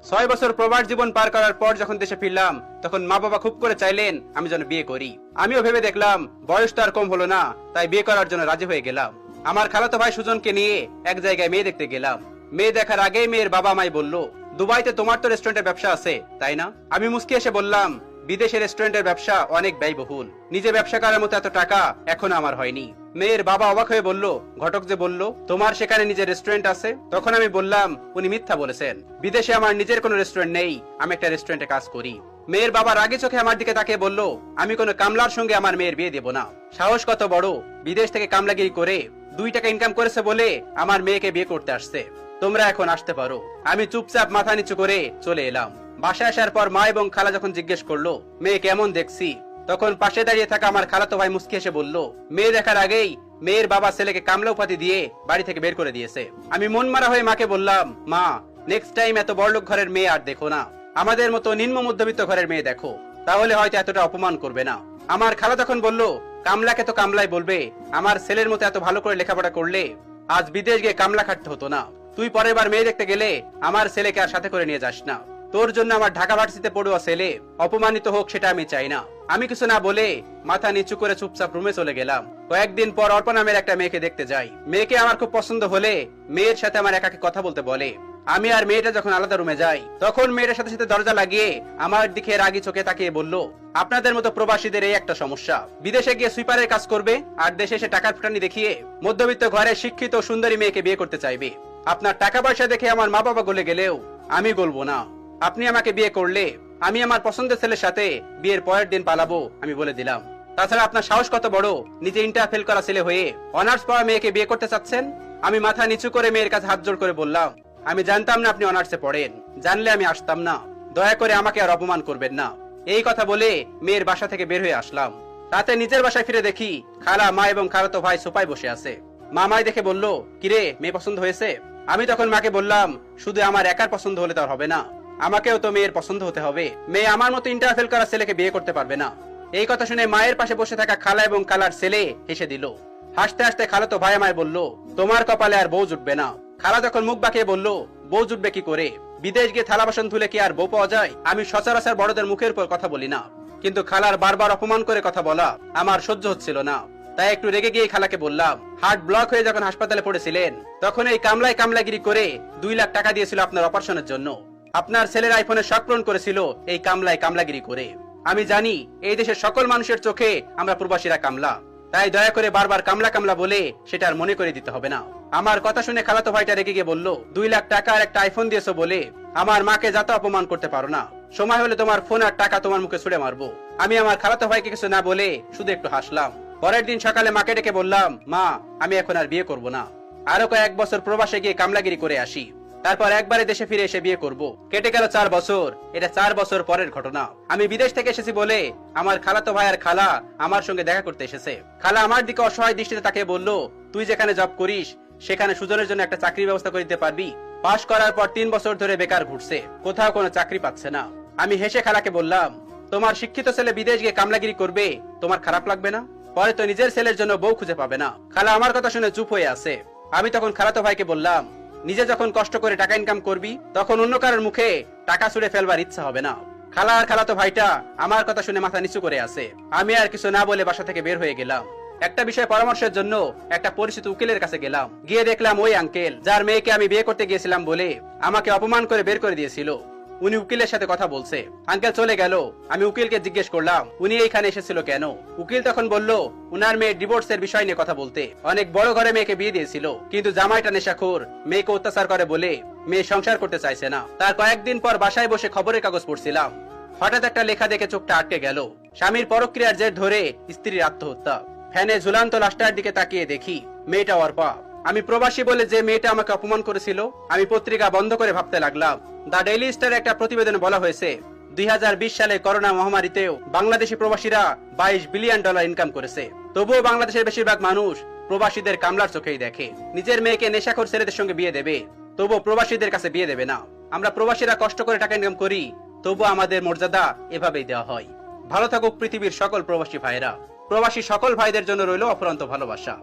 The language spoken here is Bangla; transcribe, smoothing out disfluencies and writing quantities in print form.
6 বছর প্রবাস জীবন পার করার পর যখন দেশে ফিরলাম, তখন মা বাবা খুব করে চাইলেন আমি যেন বিয়ে করি। আমিও ভেবে দেখলাম বয়স তো আর কম হলো না, তাই বিয়ে করার জন্য রাজি হয়ে গেলাম। আমার খালাতো ভাই সুজনকে নিয়ে এক জায়গায় মেয়ে দেখতে গেলাম। মেয়ে দেখার আগেই মেয়ের বাবা আমায় বলল, দুবাইতে তোমার তো রেস্টুরেন্টের ব্যবসা আছে, তাই না? আমি মুস্কি এসে বললাম, বিদেশে রেস্টুরেন্টের ব্যবসা অনেক ব্যয়বহুল, নিজে ব্যবসা করার মতো এত টাকা এখনো আমার হয়নি। মেয়ের বাবা অবাক হয়ে বলল, ঘটক যে বলল তোমার সেখানে নিজের রেস্টুরেন্ট আছে। তখন আমি বললাম, উনি মিথ্যা বলেছেন, বিদেশে আমার নিজের কোনো রেস্টুরেন্ট নেই, আমি একটা রেস্টুরেন্টে কাজ করি। মেয়ের বাবা রাগে চোখে আমার দিকে তাকিয়ে বলল, আমি কোনো কামলার সঙ্গে আমার মেয়ের বিয়ে দেব না। সাহস কত বড়, বিদেশ থেকে কামলাগিরি করে 2 টাকা ইনকাম করেছে বলে আমার মেয়েকে বিয়ে করতে আসছে। তোমরা এখন আসতে পারো। আমি চুপচাপ মাথা নিচু করে চলে এলাম। বাসায় আসার পর মা এবং খালা যখন জিজ্ঞেস করলো মেয়ে কেমন দেখছি, তখন পাশে দাঁড়িয়ে থাকা আমার খালাতো ভাই মুস্কি এসে বলল, মেয়ে দেখার আগেই মেয়ের বাবা ছেলেকে কামলা উপাধি দিয়ে বাড়ি থেকে বের করে দিয়েছে। আমি মন মারা হয়ে মাকে বললাম, মা নেক্সট টাইম এত বড়লোক ঘরের মেয়ে আর দেখো না, আমাদের মতো নিম্ন মধ্যবিত্ত ঘরের মেয়ে দেখো, তাহলে হয়তো এতটা অপমান করবে না। আমার খালা তখন বলল, কামলাকে তো কামলাই বলবে, আমার ছেলের মতো এত ভালো করে লেখাপড়া করলে আজ বিদেশ গিয়ে কামলা খাটতে হতো না। তুই পরের বার মেয়ে দেখতে গেলে আমার ছেলেকে আর সাথে করে নিয়ে যাস না। তোর জন্য আমার ঢাকা ভার্সিটিতে পড়ুয়া ছেলে অপমানিত হোক সেটা আমি চাই না। আমি কিছু না বলে মাথা নিচু করে চুপচাপ রুমে চলে গেলাম। কয়েকদিন পর অর্পা নামের একটা মেয়েকে দেখতে যাই। মেয়েকে আমার খুব পছন্দ হলে মেয়ের সাথে আমার একাকে কথা বলতে বলে। আমি আর মেয়েটা যখন আলাদা রুমে যাই, তখন মেয়েটার সাথে সাথে দরজা লাগিয়ে আমার দিকে রাগী চোখে তাকিয়ে বলল, আপনাদের মতো প্রবাসীদের এই একটা সমস্যা, বিদেশে গিয়ে সুইপারের কাজ করবে আর দেশে এসে টাকার ফুটানি দেখিয়ে মধ্যবিত্ত ঘরে শিক্ষিত সুন্দরী মেয়েকে বিয়ে করতে চাইবে। আপনার টাকা পয়সা দেখে আমার মা বাবা গলে গেলেও আমি গলবো না। আপনি আমাকে বিয়ে করলে আমি আমার পছন্দের ছেলের সাথে বিয়ের পরের দিন পালাবো, আমি বলে দিলাম। তাছাড়া আপনার সাহস কত বড়, নিজে ইন্টার ফেল করা ছেলে হয়ে অনার্স পড়া মেয়েকে বিয়ে করতে চাচ্ছেন? আমি মাথা নিচু করে মেয়ের কাছে হাত জোড় করে বললাম, আমি জানতাম না আপনি অনার্সে পড়েন, জানলে আমি আসতাম না, দয়া করে আমাকে আর অপমান করবেন না। এই কথা বলে মেয়ের বাসা থেকে বের হয়ে আসলাম। রাতে নিজের বাসায় ফিরে দেখি খালা, মা এবং খালাতো ভাই সোফায় বসে আছে। মামাই দেখে বলল, কিরে মেয়ে পছন্দ হয়েছে? আমি তখন মাকে বললাম, শুধু আমার একার পছন্দ হলে তার হবে না, আমাকেও তো মেয়ের পছন্দ হতে হবে। মেয়ে আমার মতো ইন্টার ফেল করা ছেলেকে বিয়ে করতে পারবে না। এই কথা শুনে মায়ের পাশে বসে থাকা খালা এবং খালার ছেলে হেসে দিল। হাসতে হাসতে খালাতো ভাই আমায় বলল, তোমার কপালে আর বউ জুটবে না। খালা তখন মুখ বাঁকিয়ে বলল, বউ জুটবে কি করে? বিদেশ গিয়ে থালা বাসন ধুলে কি আর বউ পাওয়া যায়? আমি সচরাচর বড়দের মুখের উপর কথা বলি না, কিন্তু খালার বারবার অপমান করে কথা বলা আমার সহ্য হচ্ছিল না। তাই একটু রেগে গিয়ে খালাকে বললাম, হার্ট ব্লক হয়ে যখন হাসপাতালে পড়েছিলেন, তখন এই কামলাগিরি করে 2 লাখ টাকা দিয়েছিল আপনার অপারেশনের জন্য। আপনার ছেলের আইফোনের শখ পূরণ করেছিল এই কামলাগিরি করে। আমি জানি এই দেশের সকল মানুষের চোখে আমরা প্রবাসীরা কামলা, তাই দয়া করে বারবার কামলা কামলা বলে সেটা আর মনে করে দিতে হবে না। আমার কথা শুনে খালাতো ভাইটা রেগে গিয়ে বলল, 2 লাখ টাকা আর একটা আইফোন দিয়েছো বলে আমার মাকে যাতে অপমান করতে পারো না, সময় হলে তোমার ফোন আর টাকা তোমার মুখে ছুড়ে মারবো। আমি আমার খালাতো ভাইকে কিছু না বলে শুধু একটু হাসলাম। পরের দিন সকালে মাকে ডেকে বললাম, মা আমি এখন আর বিয়ে করব না, আরো কয়েক বছর প্রবাসে গিয়ে কামলাগিরি করে আসি, তারপর একবারে দেশে ফিরে এসে বিয়ে করব। কেটে গেল 4 বছর। এটা 4 বছর পরের ঘটনা। আমি বিদেশ থেকে এসেছি বলে আমার খালাতো ভাই আর খালা আমার সঙ্গে দেখা করতে এসেছে। খালা আমার দিকে অসহায় দৃষ্টিতে তাকিয়ে বলল, তুই যেখানে জব করিস সেখানে সুজনের জন্য একটা চাকরির ব্যবস্থা করে দিতে পারবি? পাশ করার পর 3 বছর ধরে বেকার ঘুরছে, কোথাও কোনো চাকরি পাচ্ছে না। আমি হেসে খালাকে বললাম, তোমার শিক্ষিত ছেলে বিদেশ গিয়ে কামলাগিরি করবে, তোমার খারাপ লাগবে না? পরে তো নিজের ছেলের জন্য বউ খুঁজে পাবে না। খালা আমার কথা শুনে চুপ হয়ে আছে। আমি তখন খালাতো ভাইকে বললাম, নিজে যখন কষ্ট করে টাকা ইনকাম করবি, তখন অন্য কারোর মুখে টাকা ছুড়ে ফেলবার ইচ্ছা হবে না। খালা আর খালাতো ভাইটা আমার কথা শুনে মাথা নিচু করে আছে। আমি আর কিছু না বলে বাসা থেকে বের হয়ে গেলাম। একটা বিষয়ে পরামর্শের জন্য একটা পরিচিত উকিলের কাছে গেলাম। গিয়ে দেখলাম ওই আঙ্কেল যার মেয়েকে আমি বিয়ে করতে গিয়েছিলাম বলে আমাকে অপমান করে বের করে দিয়েছিল, উনি উকিলের সাথে কথা বলছে। আঙ্কেল চলে গেল। আমি উকিলকে জিজ্ঞেস করলাম, উনি এইখানে এসেছিল কেন? উকিল তখন বলল, উনার মেয়ে ডিভোর্সের বিষয় নিয়ে কথা বলতে। অনেক বড় ঘরে মেয়েকে বিয়ে দিয়েছিল, কিন্তু জামাইটা নেশাখোর, মেয়েকে অত্যাচার করে বলে মেয়ে সংসার করতে চাইছে না। তার কয়েকদিন পর বাসায় বসে খবরের কাগজ পড়ছিলাম, হঠাৎ একটা লেখা দেখে চোখটা আটকে গেল। স্বামীর পরক্রিয়ার জের ধরে স্ত্রীর আত্মহত্যা। ফ্যানে ঝুলান্ত লাশটার দিকে তাকিয়ে দেখি মেয়েটা অর্পা। আমি প্রবাসী বলে যে মেয়েটা আমাকে অপমান করেছিল, আমি পত্রিকা বন্ধ করে ভাবতে লাগলাম। দা ডেইলি স্টার একটা প্রতিবেদনে বলা হয়েছে 2020 সালে করোনা মহামারীতেও বাংলাদেশি প্রবাসীরা $22 বিলিয়ন ইনকাম করেছে। তবুও বাংলাদেশের বেশিরভাগ মানুষ প্রবাসীদের কামলার চোখেই দেখে। নিজের মেয়েকে নেশাখোর ছেলেদের সঙ্গে বিয়ে দেবে, তবুও প্রবাসীদের কাছে বিয়ে দেবে না। আমরা প্রবাসীরা কষ্ট করে টাকা ইনকাম করি, তবুও আমাদের মর্যাদা এভাবেই দেওয়া হয়। ভালো থাকুক পৃথিবীর সকল প্রবাসী ভাইরা। প্রবাসী সকল ভাইদের জন্য রইল অফুরন্ত ভালোবাসা।